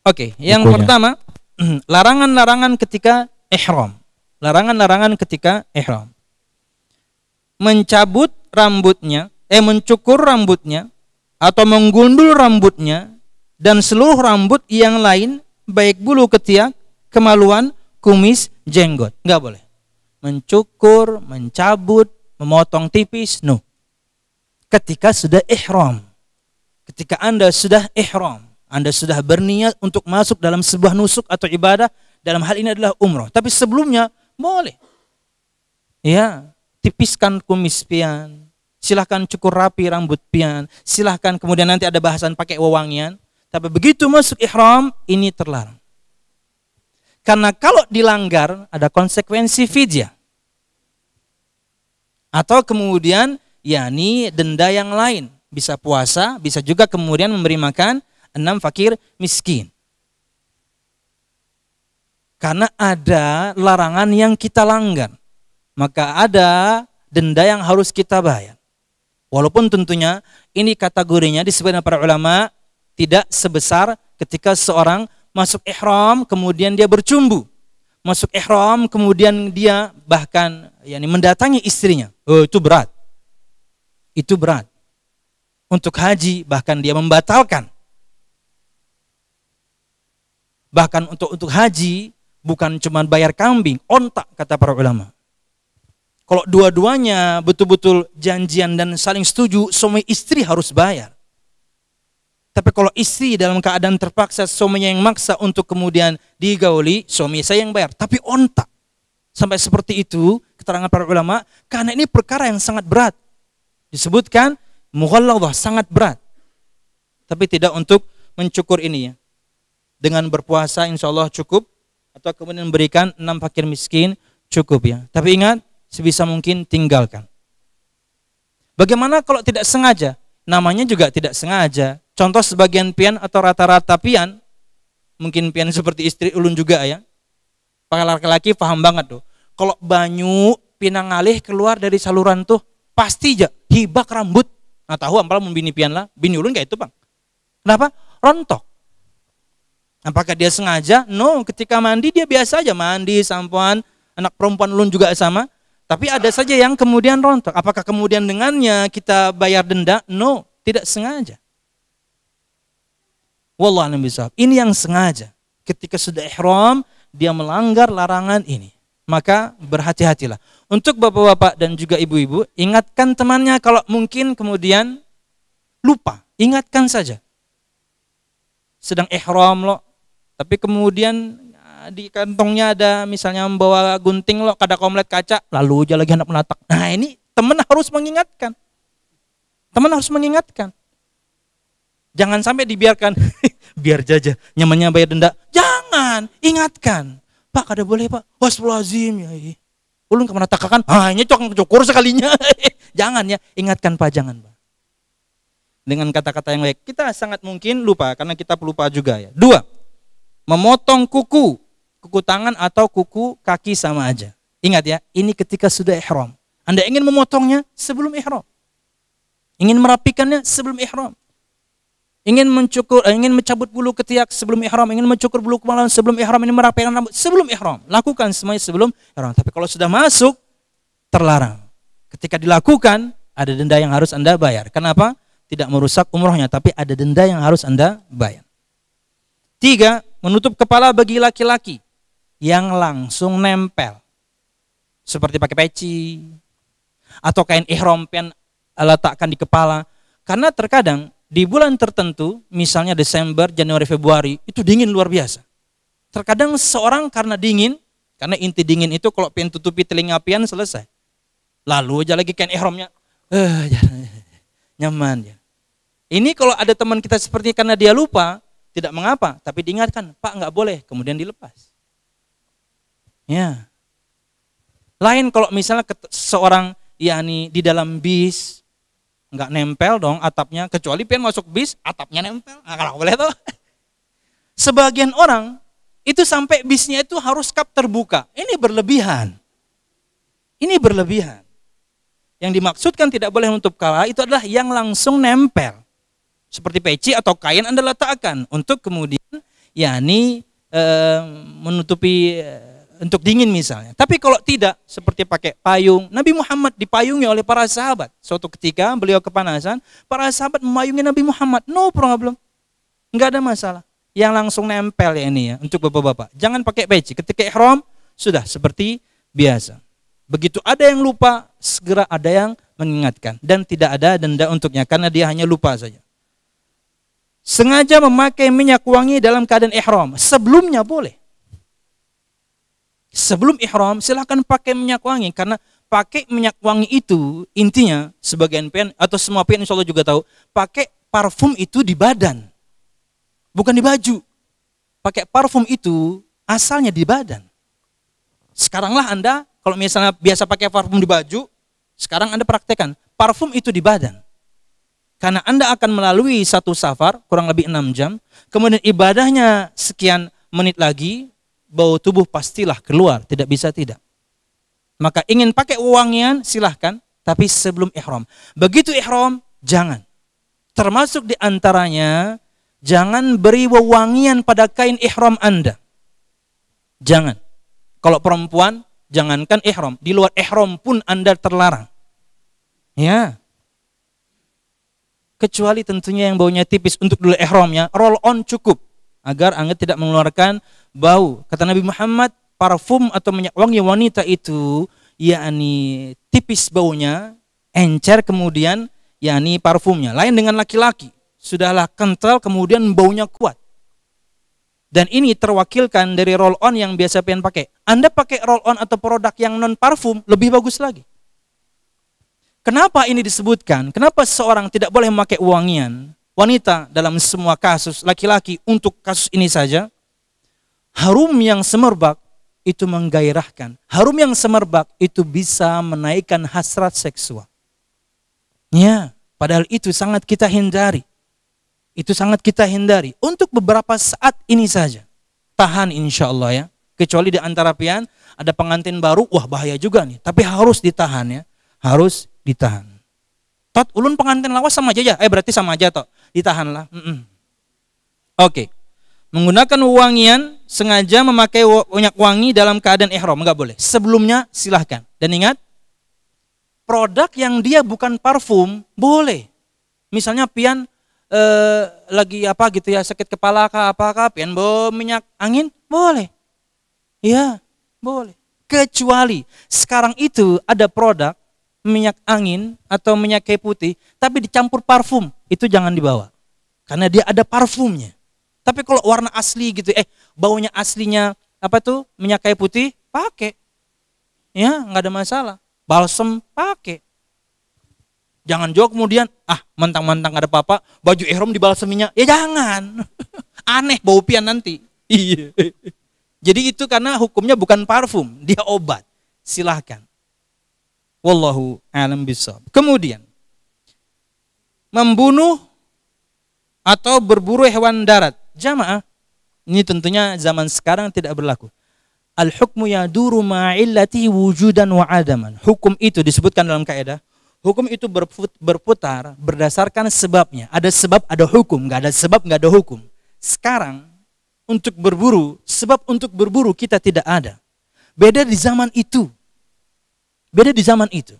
Oke, yang bukunya. pertama larangan-larangan ketika ihram. Larangan-larangan ketika ihram. Mencabut rambutnya, mencukur rambutnya atau menggundul rambutnya dan seluruh rambut yang lain baik bulu ketiak, kemaluan, kumis, jenggot. Enggak boleh. Mencukur, mencabut, memotong tipis, no. Ketika sudah ihram. Ketika Anda sudah ihram, Anda sudah berniat untuk masuk dalam sebuah nusuk atau ibadah, dalam hal ini adalah umrah. Tapi sebelumnya boleh. Ya, tipiskan kumis pian. Silahkan cukur rapi rambut pian. Silahkan kemudian nanti ada bahasan pakai wewangian. Tapi begitu masuk ihram, ini terlarang. Karena kalau dilanggar ada konsekuensi fidyah. Atau kemudian yakni denda yang lain. Bisa puasa, bisa juga kemudian memberi makan 6 fakir miskin. Karena ada larangan yang kita langgar, maka ada denda yang harus kita bayar. Walaupun tentunya ini kategorinya disebutkan para ulama tidak sebesar ketika seorang masuk ihram kemudian dia bercumbu. Masuk ihram kemudian dia bahkan yakni mendatangi istrinya. Oh, itu berat. Itu berat. Untuk haji bahkan dia membatalkan. Bahkan untuk haji bukan cuma bayar kambing, ontak kata para ulama. Kalau dua-duanya betul-betul janjian dan saling setuju, suami istri harus bayar. Tapi kalau istri dalam keadaan terpaksa suaminya yang maksa untuk kemudian digauli, suami saya yang bayar. Tapi ontak. Sampai seperti itu keterangan para ulama, karena ini perkara yang sangat berat. Disebutkan mughalladhah, sangat berat. Tapi tidak untuk mencukur ini ya. Dengan berpuasa insya Allah cukup. Atau kemudian memberikan 6 fakir miskin cukup ya. Tapi ingat, sebisa mungkin tinggalkan. Bagaimana kalau tidak sengaja? Namanya juga tidak sengaja. Contoh sebagian pian atau rata-rata pian, mungkin pian seperti istri ulun juga ya. Para laki-laki paham banget tuh. Kalau banyu pinang ngalih keluar dari saluran tuh, pasti aja hibak rambut. Nah tahu ampal membini pian lah, bini ulun kayak itu bang. Kenapa? Rontok. Apakah dia sengaja? No, ketika mandi dia biasa aja mandi, sampoan, anak perempuan ulun juga sama. Tapi ada saja yang kemudian rontok. Apakah kemudian dengannya kita bayar denda? No, tidak sengaja. Wallahu a'lam bishawab. Ini yang sengaja. Ketika sudah ihram, dia melanggar larangan ini. Maka berhati-hatilah. Untuk bapak-bapak dan juga ibu-ibu, ingatkan temannya kalau mungkin kemudian lupa. Ingatkan saja. Sedang ihram loh. Tapi kemudian di kantongnya ada misalnya membawa gunting loh, kada komlet kaca, lalu aja lagi hendak menatak. Nah ini teman harus mengingatkan. Teman harus mengingatkan. Jangan sampai dibiarkan, biar jaja, nyamannya bayar denda. Jangan, ingatkan. Pak, kada boleh pak. Astagfirullahaladzim. Ya, ulun kemana takakan? Ini cukur sekalinya. Jangan ya, ingatkan pak, jangan pak. Dengan kata-kata yang baik. Kita sangat mungkin lupa, karena kita pelupa juga ya. 2. Memotong kuku tangan atau kuku kaki sama aja. Ingat ya, ini ketika sudah ihram. Anda ingin memotongnya sebelum ihram. Ingin merapikannya sebelum ihram. Ingin mencabut bulu ketiak sebelum ihram, ingin mencukur bulu kemaluan sebelum ihram, ingin merapikan rambut sebelum ihram. Lakukan semuanya sebelum ihram. Tapi kalau sudah masuk, terlarang. Ketika dilakukan, ada denda yang harus Anda bayar. Kenapa? Tidak merusak umrohnya, tapi ada denda yang harus Anda bayar. 3. Menutup kepala bagi laki-laki yang langsung nempel. Seperti pakai peci. Atau kain ihram pian letakkan di kepala. Karena terkadang di bulan tertentu, misalnya Desember, Januari, Februari, itu dingin luar biasa. Terkadang seorang karena dingin, karena inti dingin itu kalau pian tutupi telinga pian selesai. Lalu aja lagi kain ihramnya, nyaman ya. Ini kalau ada teman kita seperti karena dia lupa, tidak mengapa, tapi diingatkan, Pak nggak boleh, kemudian dilepas. Ya. Lain kalau misalnya seorang yakni di dalam bis nggak nempel dong atapnya, kecuali pian masuk bis atapnya nempel. Nah, kalau boleh tuh. Sebagian orang itu sampai bisnya itu harus kap terbuka. Ini berlebihan. Ini berlebihan. Yang dimaksudkan tidak boleh menutup kepala itu adalah yang langsung nempel. Seperti peci atau kain Anda letakkan untuk kemudian yakni menutupi untuk dingin misalnya. Tapi kalau tidak, seperti pakai payung, Nabi Muhammad dipayungi oleh para sahabat. Suatu ketika beliau kepanasan, para sahabat memayungi Nabi Muhammad, no problem, nggak ada masalah. Yang langsung nempel ya ini ya, untuk bapak-bapak. Jangan pakai peci, ketika ihram sudah seperti biasa. Begitu ada yang lupa, segera ada yang mengingatkan. Dan tidak ada denda untuknya, karena dia hanya lupa saja. Sengaja memakai minyak wangi dalam keadaan ihram, sebelumnya boleh. Sebelum ihram silakan pakai minyak wangi, karena pakai minyak wangi itu intinya sebagian pian atau semua pian insyaallah juga tahu, pakai parfum itu di badan. Bukan di baju. Pakai parfum itu asalnya di badan. Sekaranglah Anda kalau misalnya biasa pakai parfum di baju, sekarang Anda praktekkan parfum itu di badan. Karena Anda akan melalui satu safar kurang lebih 6 jam, kemudian ibadahnya sekian menit lagi, bau tubuh pastilah keluar, tidak bisa tidak. Maka ingin pakai wangian silahkan, tapi sebelum ihram. Begitu ihram, jangan. Termasuk diantaranya, jangan beri wewangian pada kain ihram Anda. Jangan. Kalau perempuan, jangankan ihram, di luar ihram pun Anda terlarang. Ya. Kecuali tentunya yang baunya tipis, untuk dulu ihramnya, roll on cukup. Agar Anda tidak mengeluarkan bau. Kata Nabi Muhammad, parfum atau minyak wangi wanita itu yakni tipis baunya, encer kemudian yakni parfumnya. Lain dengan laki-laki, sudahlah kental kemudian baunya kuat. Dan ini terwakilkan dari roll on yang biasa pengen pakai. Anda pakai roll on atau produk yang non parfum lebih bagus lagi. Kenapa ini disebutkan? Kenapa seseorang tidak boleh memakai wangian? Wanita dalam semua kasus, laki-laki untuk kasus ini saja, harum yang semerbak itu menggairahkan. Harum yang semerbak itu bisa menaikkan hasrat seksual. Ya, padahal itu sangat kita hindari. Itu sangat kita hindari. Untuk beberapa saat ini saja. Tahan insya Allah ya. Kecuali di antara pian ada pengantin baru, wah bahaya juga nih. Tapi harus ditahan ya. Harus ditahan. Tot, ulun pengantin lawas sama aja ya? Berarti sama aja toh. Ditahanlah. Oke. Menggunakan wangian, sengaja memakai minyak wangi dalam keadaan ihram, enggak boleh. Sebelumnya silahkan. Dan ingat, produk yang dia bukan parfum, boleh. Misalnya pian lagi apa gitu ya, sakit kepala kah, apakah, pian bawa minyak angin, boleh. Iya, boleh. Kecuali sekarang itu ada produk, minyak angin atau minyak kayu putih, tapi dicampur parfum, itu jangan dibawa. Karena dia ada parfumnya. Tapi kalau warna asli gitu, baunya aslinya apa tuh minyak kayu putih, pakai. Ya, nggak ada masalah. Balsem pakai. Jangan juga kemudian, mentang-mentang ada apa-apa, baju ihram dibalseminya. Ya jangan. Aneh bau pian nanti. Iya. Jadi itu karena hukumnya bukan parfum, dia obat. Silahkan. Wallahu a'lam bishawab. Kemudian membunuh atau berburu hewan darat. Jamaah, ini tentunya zaman sekarang tidak berlaku. Al-hukmu yaduru ma'illati wujudan wa adaman. Hukum itu disebutkan dalam kaidah, hukum itu berputar berdasarkan sebabnya. Ada sebab, ada hukum. Enggak ada sebab, enggak ada hukum. Sekarang untuk berburu, sebab untuk berburu kita tidak ada. Beda di zaman itu. Beda di zaman itu.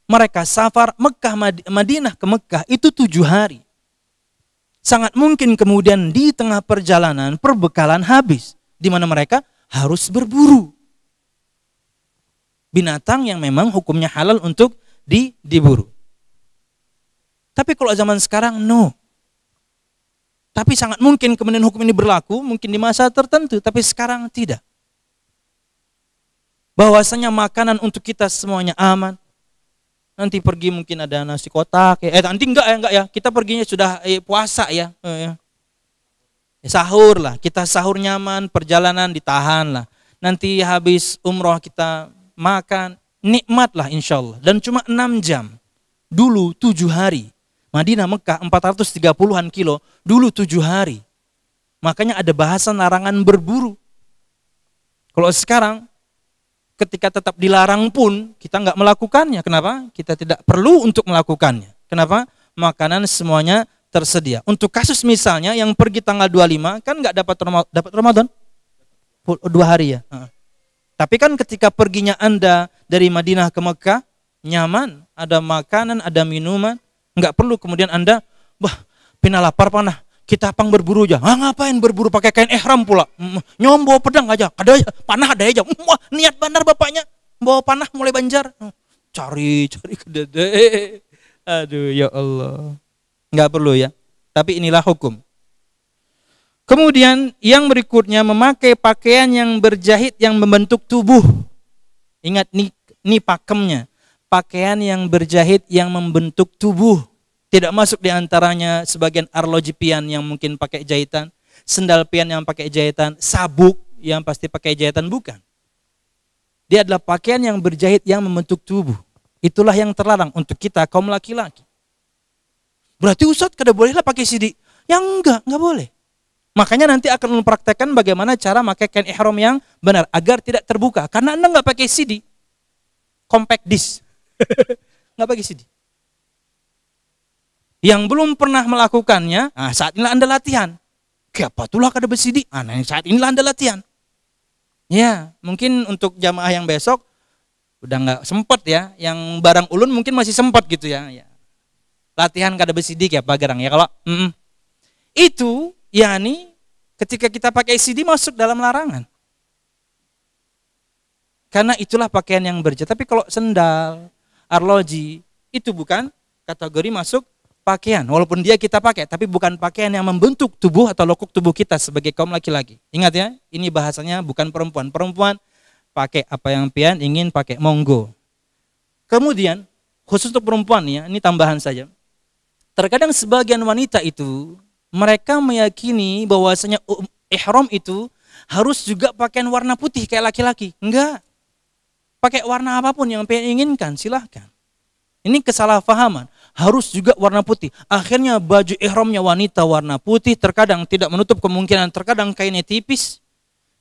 Mereka safar Madinah ke Mekah itu 7 hari. Sangat mungkin kemudian di tengah perjalanan perbekalan habis. Di mana mereka harus berburu. Binatang yang memang hukumnya halal untuk diburu. Tapi kalau zaman sekarang, no. Tapi sangat mungkin kemudian hukum ini berlaku, mungkin di masa tertentu. Tapi sekarang tidak. Bahwasanya makanan untuk kita semuanya aman. Nanti pergi mungkin ada nasi kotak. Nanti enggak ya. Kita perginya sudah puasa ya. Sahur lah. Kita sahur nyaman, perjalanan ditahan lah. Nanti habis umroh kita makan. Nikmat lah insya Allah. Dan cuma 6 jam. Dulu 7 hari. Madinah Mekah 430-an kilo. Dulu 7 hari. Makanya ada bahasan larangan berburu. Kalau sekarang ketika tetap dilarang pun kita nggak melakukannya. Kenapa? Kita tidak perlu untuk melakukannya. Kenapa? Makanan semuanya tersedia. Untuk kasus misalnya yang pergi tanggal 25 kan nggak dapat Ramadan 2 hari ya. Tapi kan ketika perginya Anda dari Madinah ke Mekah, nyaman, ada makanan, ada minuman, nggak perlu kemudian Anda, pina lapar panah, kita pang berburu aja. Ngapain berburu pakai kain ihram pula? Bawa pedang aja, ada aja, panah ada aja. Wah, niat benar bapaknya, bawa panah mulai Banjar. Cari ke dede. Aduh ya Allah. Nggak perlu ya. Tapi inilah hukum. Kemudian yang berikutnya memakai pakaian yang berjahit yang membentuk tubuh. Ingat nih pakemnya. Pakaian yang berjahit yang membentuk tubuh. Tidak masuk di antaranya sebagian arloji pian yang mungkin pakai jahitan, sendal pian yang pakai jahitan, sabuk yang pasti pakai jahitan, bukan. Dia adalah pakaian yang berjahit yang membentuk tubuh. Itulah yang terlarang untuk kita kaum laki-laki. Berarti Ustadz kada bolehlah pakai sidik. Yang enggak boleh. Makanya nanti akan mempraktekkan bagaimana cara pakai kain ihram yang benar agar tidak terbuka. Karena Anda nggak pakai CD, compact disc, nggak pakai CD. Yang belum pernah melakukannya, saat inilah Anda latihan. Kenapa tulah kada bersidi? Saat inilah Anda latihan. Ya, mungkin untuk jamaah yang besok udah nggak sempat ya. Yang barang ulun mungkin masih sempat gitu ya. Latihan kada bersidi ya Pak Gerang ya kalau itu. Yani ketika kita pakai CD masuk dalam larangan. Karena itulah pakaian yang berjahit. Tapi kalau sendal, arloji, itu bukan kategori masuk pakaian. Walaupun dia kita pakai, tapi bukan pakaian yang membentuk tubuh atau lekuk tubuh kita sebagai kaum laki-laki. Ingat ya, ini bahasanya bukan perempuan. Perempuan pakai apa yang pian ingin pakai, monggo. Kemudian, khusus untuk perempuan ya, ini tambahan saja. Terkadang sebagian wanita itu mereka meyakini bahwasanya ihram itu harus juga pakaian warna putih kayak laki-laki. Enggak. Pakai warna apapun yang pengen inginkan, silahkan. Ini kesalahpahaman. Harus juga warna putih. Akhirnya baju ihramnya wanita warna putih, terkadang tidak menutup kemungkinan, terkadang kainnya tipis.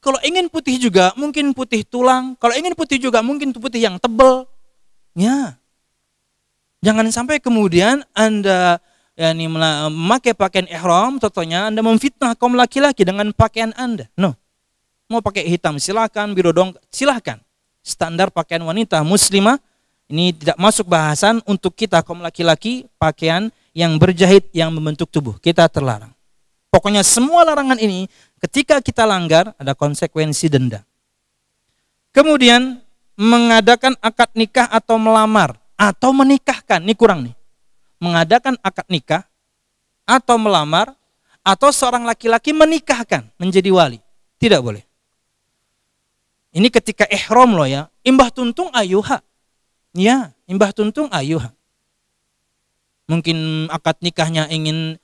Kalau ingin putih juga, mungkin putih tulang. Kalau ingin putih juga, mungkin putih yang tebal. Ya. Jangan sampai kemudian Anda memakai pakaian ihram, contohnya Anda memfitnah kaum laki-laki dengan pakaian Anda. No. Mau pakai hitam silakan, biru dong silakan. Standar pakaian wanita muslimah ini tidak masuk bahasan untuk kita kaum laki-laki pakaian yang berjahit yang membentuk tubuh. Kita terlarang. Pokoknya semua larangan ini ketika kita langgar ada konsekuensi denda. Kemudian mengadakan akad nikah atau melamar atau menikahkan, ini kurang nih. Mengadakan akad nikah atau melamar atau seorang laki-laki menikahkan menjadi wali. Tidak boleh. Ini ketika ihram loh ya. Imbah tuntung ayuha. Ya, imbah tuntung ayuha. Mungkin akad nikahnya ingin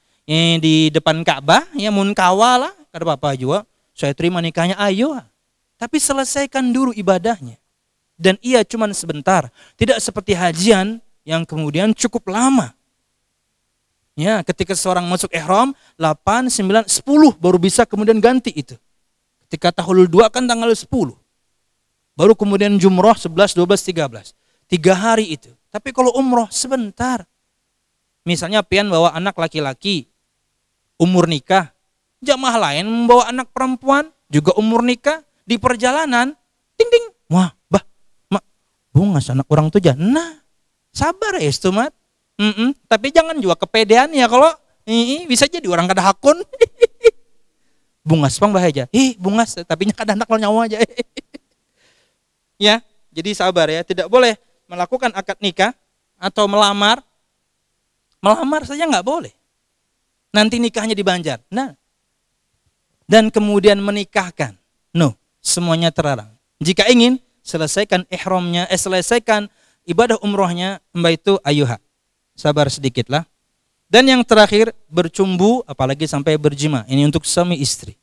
di depan Ka'bah, ya mun kawala, kada apa-apa juga. Saya terima nikahnya ayuha. Tapi selesaikan dulu ibadahnya. Dan ia cuman sebentar. Tidak seperti hajian yang kemudian cukup lama. Ya, ketika seorang masuk ihram 8, 9, 10 baru bisa kemudian ganti itu. Ketika tahulul 2 kan tanggal 10. Baru kemudian jumroh 11, 12, 13. 3 hari itu. Tapi kalau umroh sebentar. Misalnya pian bawa anak laki-laki umur nikah, jamaah lain membawa anak perempuan juga umur nikah di perjalanan, ting ting. Wah, bungas anak orang tuh jangan. Nah, sabar ya istumat. Tapi jangan juga kepedean ya kalau bisa jadi orang kada hakun. Bungas pang bahaya. Bungas tapi kada anak lo nyawa aja. Ya, jadi sabar ya, tidak boleh melakukan akad nikah atau melamar. Melamar saja nggak boleh. Nanti nikahnya di Banjar. Nah. Dan kemudian menikahkan. No, semuanya terlarang. Jika ingin selesaikan ihramnya, selesaikan ibadah umrohnya, mbak itu ayuha. Sabar sedikitlah. Dan yang terakhir bercumbu, apalagi sampai berjima. Ini untuk suami istri.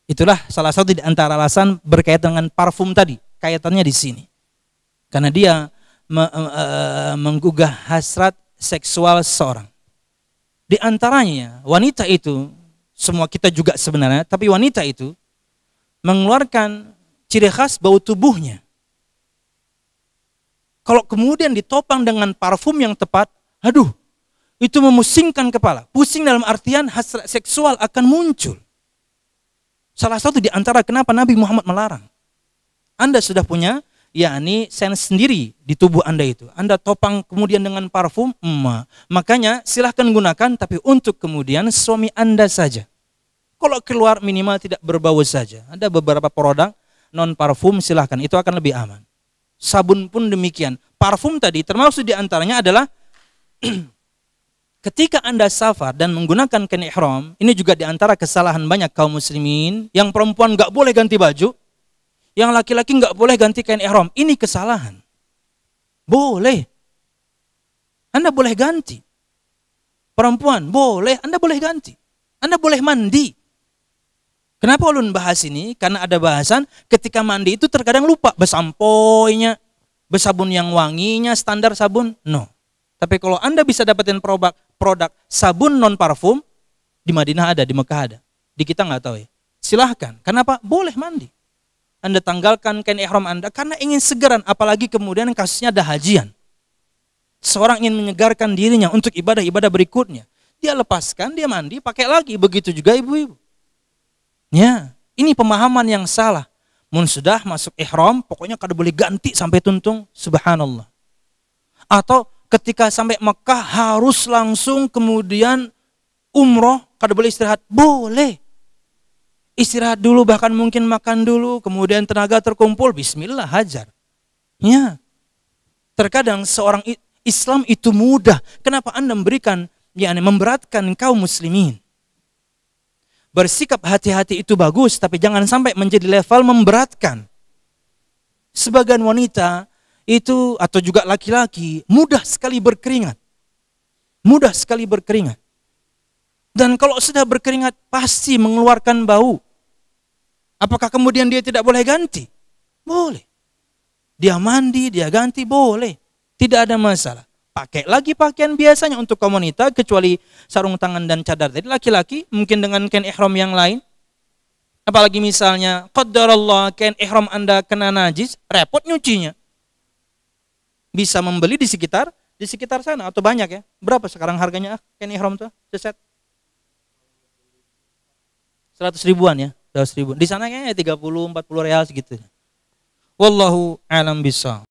Itulah salah satu di antara alasan berkaitan dengan parfum tadi. Kaitannya di sini. Karena dia menggugah hasrat seksual seseorang. Di antaranya wanita itu, semua kita juga sebenarnya, tapi wanita itu mengeluarkan ciri khas bau tubuhnya. Kalau kemudian ditopang dengan parfum yang tepat, aduh, Itu memusingkan kepala. Pusing dalam artian hasrat seksual akan muncul. Salah satu di antara kenapa Nabi Muhammad melarang. Anda sudah punya yakni sense sendiri di tubuh Anda itu. Anda topang kemudian dengan parfum, makanya silahkan gunakan, tapi untuk kemudian suami Anda saja. Kalau keluar minimal tidak berbau saja. Ada beberapa produk non parfum, silahkan, itu akan lebih aman. Sabun pun demikian. Parfum tadi termasuk di antaranya adalah ketika Anda safar dan menggunakan kain ihram, ini juga di antara kesalahan banyak kaum muslimin, yang perempuan nggak boleh ganti baju, yang laki-laki nggak boleh ganti kain ihram. Ini kesalahan. Boleh. Anda boleh ganti. Perempuan boleh, Anda boleh ganti. Anda boleh mandi. Kenapa ulun bahas ini? Karena ada bahasan ketika mandi itu terkadang lupa besampoinya, besabun yang wanginya, standar sabun. No. Tapi kalau Anda bisa dapetin produk sabun non parfum, di Madinah ada, di Mekah ada. Di kita nggak tahu ya. Silahkan. Kenapa? Boleh mandi. Anda tanggalkan kain ihram Anda karena ingin segeran, apalagi kemudian kasusnya ada hajian. Seorang ingin menyegarkan dirinya untuk ibadah-ibadah berikutnya. Dia lepaskan, dia mandi, pakai lagi. Begitu juga ibu-ibu. Ya, ini pemahaman yang salah. Mun sudah masuk ihram, pokoknya kada boleh ganti sampai tuntung, subhanallah. Atau ketika sampai Mekah harus langsung kemudian umroh, kada boleh istirahat. Boleh. Istirahat dulu, bahkan mungkin makan dulu, kemudian tenaga terkumpul, bismillah, hajar. Ya. Terkadang seorang Islam itu mudah. Kenapa Anda memberatkan kaum muslimin? Bersikap hati-hati itu bagus, tapi jangan sampai menjadi level memberatkan. Sebagian wanita itu, atau juga laki-laki, mudah sekali berkeringat. Mudah sekali berkeringat. Dan kalau sudah berkeringat, pasti mengeluarkan bau. Apakah kemudian dia tidak boleh ganti? Boleh. Dia mandi, dia ganti, boleh. Tidak ada masalah. Pakai lagi pakaian biasanya untuk kaum wanita, kecuali sarung tangan dan cadar. Jadi laki-laki mungkin dengan kain ihram yang lain. Apalagi misalnya, qaddarallah kain ihram Anda kena najis, repot nyucinya. Bisa membeli di sekitar sana, atau banyak ya. Berapa sekarang harganya kain ihram tuh? Seset 100 ribuan ya, 100 ribu. Di sana kayaknya 30-40 real segitu. Wallahu a'lam bishawab.